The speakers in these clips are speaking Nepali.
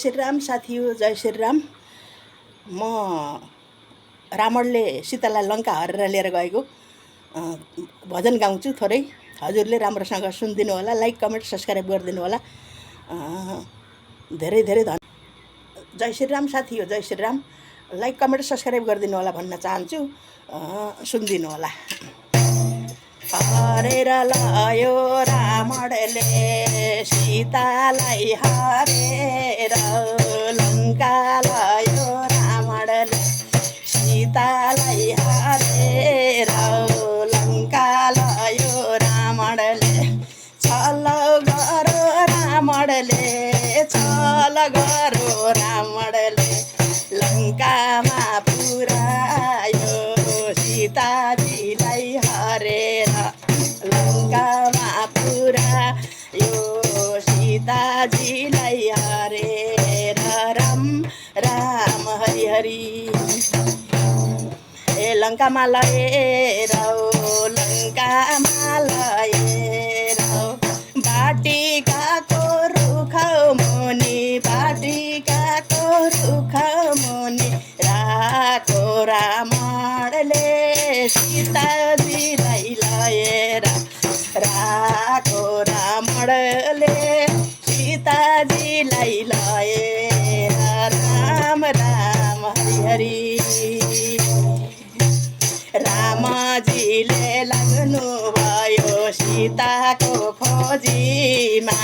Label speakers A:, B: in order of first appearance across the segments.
A: श्रीराम साथीहरू, जय श्रीराम। म रावणले सीतालाई लङ्का हरेर लिएर गएको भजन गाउँछु थोरै। हजुरले राम्रोसँग सुनिदिनु होला, लाइक कमेन्ट सब्सक्राइब गरिदिनु होला। धेरै धेरै धन्यवाद। जय श्रीराम साथीहरू, जय श्रीराम। लाइक कमेन्ट सब्सक्राइब गरिदिनु होला भन्न चाहन्छु। सुनिदिनु होला। हरेर लयो रावणले सीतालाई हरेर, लङ्का लयो रावणले सीतालाई हरेर, लङ्का लयो रावणले। छल गरो रावणले, छल गरो रावणले, लङ्कामा पुर्यायो सीताजीलाई हरेर, लङ्कामा पुर्यायो सीताजीलाई हरेर। राम राम हरि हरि। ए लङ्कामा लएर, लङ्कामा लएर, बाटिकाको रुख मुनि, बाटिकाको रुख मुनि राखो रावणले सीताजीलाई लएर, राखो रावणले सीताजीलाई लएर। राम राम हरि हरि। रामजीले लाग्नुभयो सीताको खोजीमा,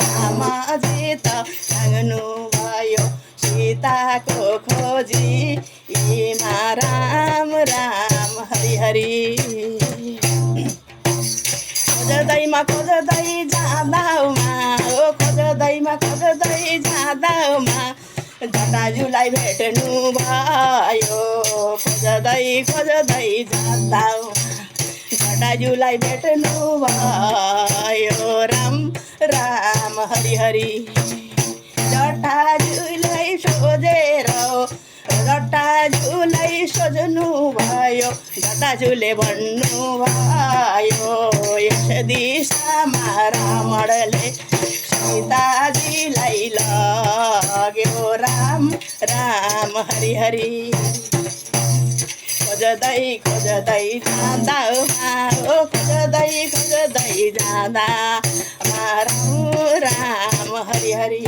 A: रामजी त लाग्नुभयो सीताको खोजीमा। राम राम हरि हरि। खोज्दैमा खोज्दै जाँदामा, खोज्दैमा खोज्दै जाँदामा जटाजुलाई भेट्नु भयो। खोज्दै खोज्दै जाँदामा जटाजुलाई भेट्नु भयो। राम राम हरि हरि। जटाजुलाई सोझेर, जटाजुलाई सोझ्नु भयो। जटाजुले भन्नु भयो, यस दिशामा रावणले सीताजीलाई लग्यो। राम राम हरि हरि। खोज्दै खोज्दै जाँदामा, खोज्दै खोज्दै जाँदामा राम राम हरि हरि।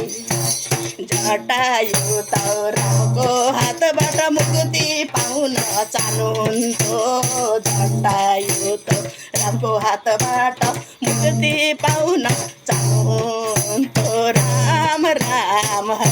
A: जटायु त रामको हातबाट मुक्ति पाउन चाहनुहुन्थ्यो। जटायु त रामको हातबाट मुक्ति पाउन चाहनुहुन्थ्यो। राम राम हरि।